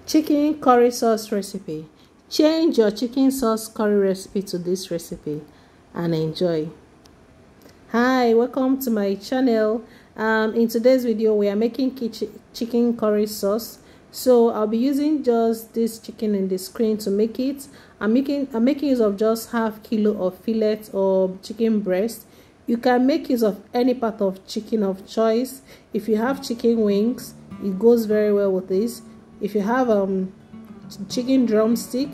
Chicken curry sauce recipe. Change your chicken sauce curry recipe to this recipe and enjoy. Hi, welcome to my channel. In today's video we are making chicken curry sauce. So I'll be using just this chicken in the screen to make it. I'm making use of just half kilo of fillet or chicken breast. You can make use of any part of chicken of choice. If you have chicken wings, it goes very well with this. If you have chicken drumstick,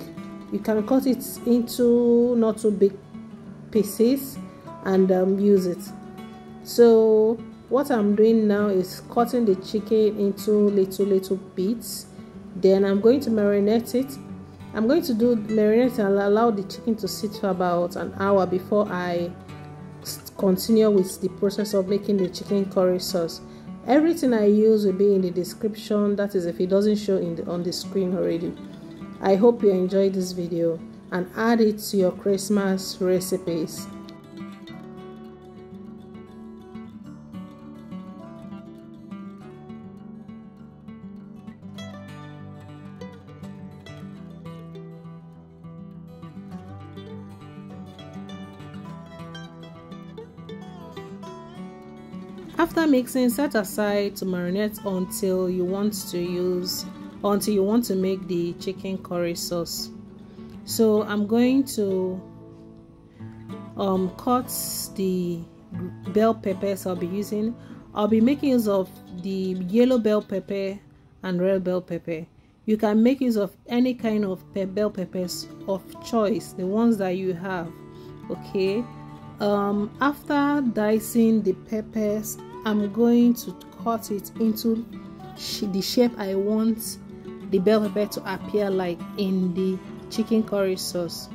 you can cut it into not too big pieces and use it. So what I'm doing now is cutting the chicken into little bits. Then I'm going to marinate it. I'm going to marinate and allow the chicken to sit for about an hour before I continue with the process of making the chicken curry sauce. Everything I use will be in the description, that is if it doesn't show on the screen already. I hope you enjoyed this video and add it to your Christmas recipes. After mixing, set aside to marinate until you want to make the chicken curry sauce. So I'm going to cut the bell peppers I'll be using. I'll be making use of the yellow bell pepper and red bell pepper. You can make use of any kind of bell peppers of choice, the ones that you have. Okay. After dicing the peppers, I'm going to cut it into the shape I want the bell pepper to appear like in the chicken curry sauce.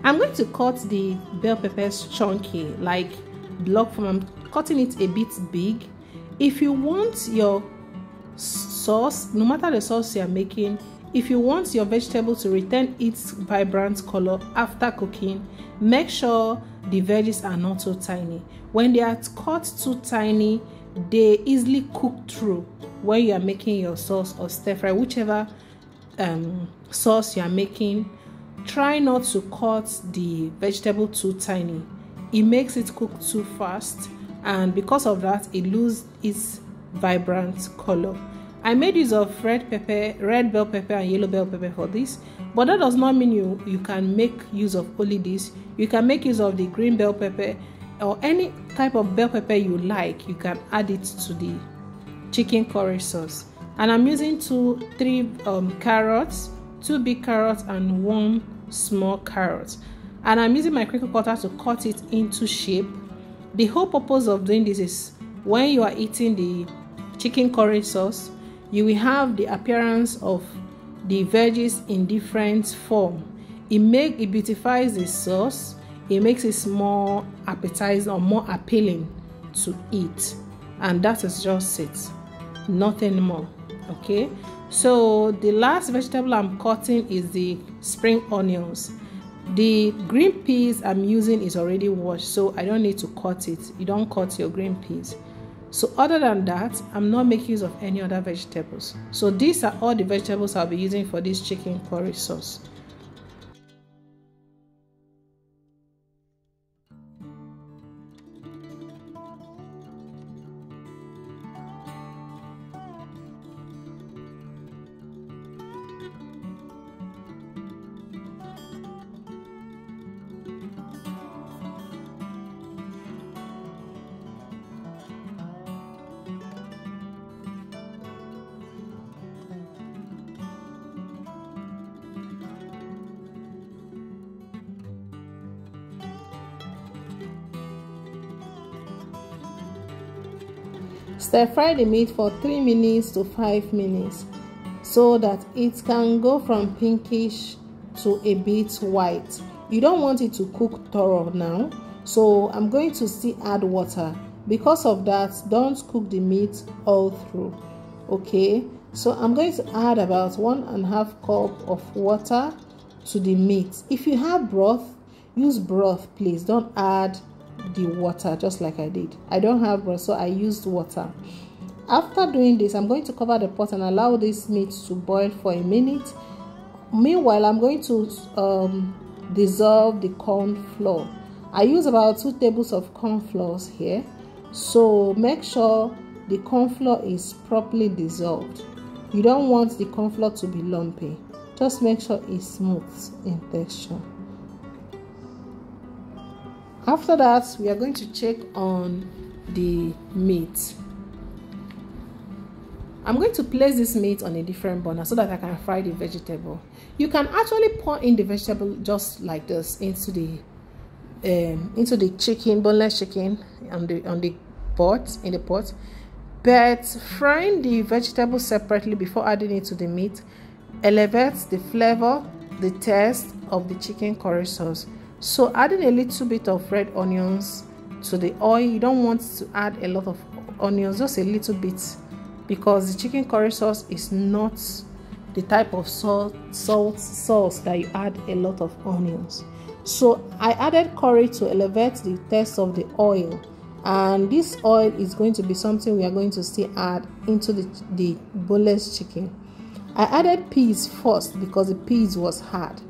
I'm going to cut the bell peppers chunky, like block form. I'm cutting it a bit big. If you want your sauce, no matter the sauce you're making, if you want your vegetable to retain its vibrant color after cooking, make sure the veggies are not too tiny. When they are cut too tiny, they easily cook through when you are making your sauce or stir fry, whichever sauce you are making. Try not to cut the vegetable too tiny. It makes it cook too fast, and because of that it loses its vibrant color. I made use of red bell pepper and yellow bell pepper for this, but that does not mean you can make use of only this. You can make use of the green bell pepper or any type of bell pepper you like. You can add it to the chicken curry sauce. And I'm using three carrots, 2 big carrots and 1 small carrot. And I'm using my crinkle cutter to cut it into shape. The whole purpose of doing this is when you are eating the chicken curry sauce, you will have the appearance of the veggies in different form. It beautifies the sauce. It makes it more appetizing or more appealing to eat, and that is just it, nothing more. Okay, so the last vegetable I'm cutting is the spring onions. The green peas I'm using is already washed, so I don't need to cut it. You don't cut your green peas. So other than that, I'm not making use of any other vegetables. So these are all the vegetables I'll be using for this chicken curry sauce. Stir fry the meat for 3 minutes to 5 minutes so that it can go from pinkish to a bit white. You don't want it to cook thorough now, so I'm going to still add water. Because of that, don't cook the meat all through. Okay, so I'm going to add about 1.5 cup of water to the meat. If you have broth, use broth, please. Don't add the water just like I did. I don't have broth, so I used water. After doing this, I'm going to cover the pot and allow this meat to boil for a minute. Meanwhile, I'm going to dissolve the corn flour. I use about 2 tablespoons of corn flour here, so make sure the corn flour is properly dissolved. You don't want the corn flour to be lumpy. Just make sure it's smooth in texture. After that, we are going to check on the meat. I'm going to place this meat on a different burner so that I can fry the vegetable. You can actually pour in the vegetable just like this into the chicken, boneless chicken on the pot, in the pot. But frying the vegetable separately before adding it to the meat elevates the flavor, the taste of the chicken curry sauce. So adding a little bit of red onions to the oil. You don't want to add a lot of onions, just a little bit, because the chicken curry sauce is not the type of sauce that you add a lot of onions. So I added curry to elevate the taste of the oil, and this oil is going to be something we are going to still add into the boneless chicken. I added peas first because the peas was hard,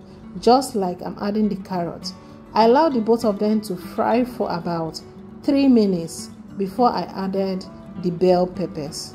just like I'm adding the carrots. I allowed the both of them to fry for about 3 minutes before I added the bell peppers.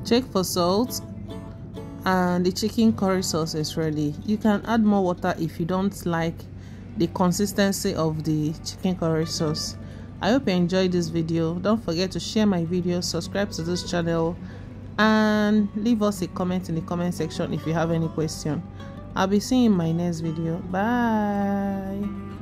Check for salt, and the chicken curry sauce is ready. You can add more water if you don't like the consistency of the chicken curry sauce. I hope you enjoyed this video. Don't forget to share my video, subscribe to this channel, and leave us a comment in the comment section if you have any question. I'll be seeing you in my next video. Bye.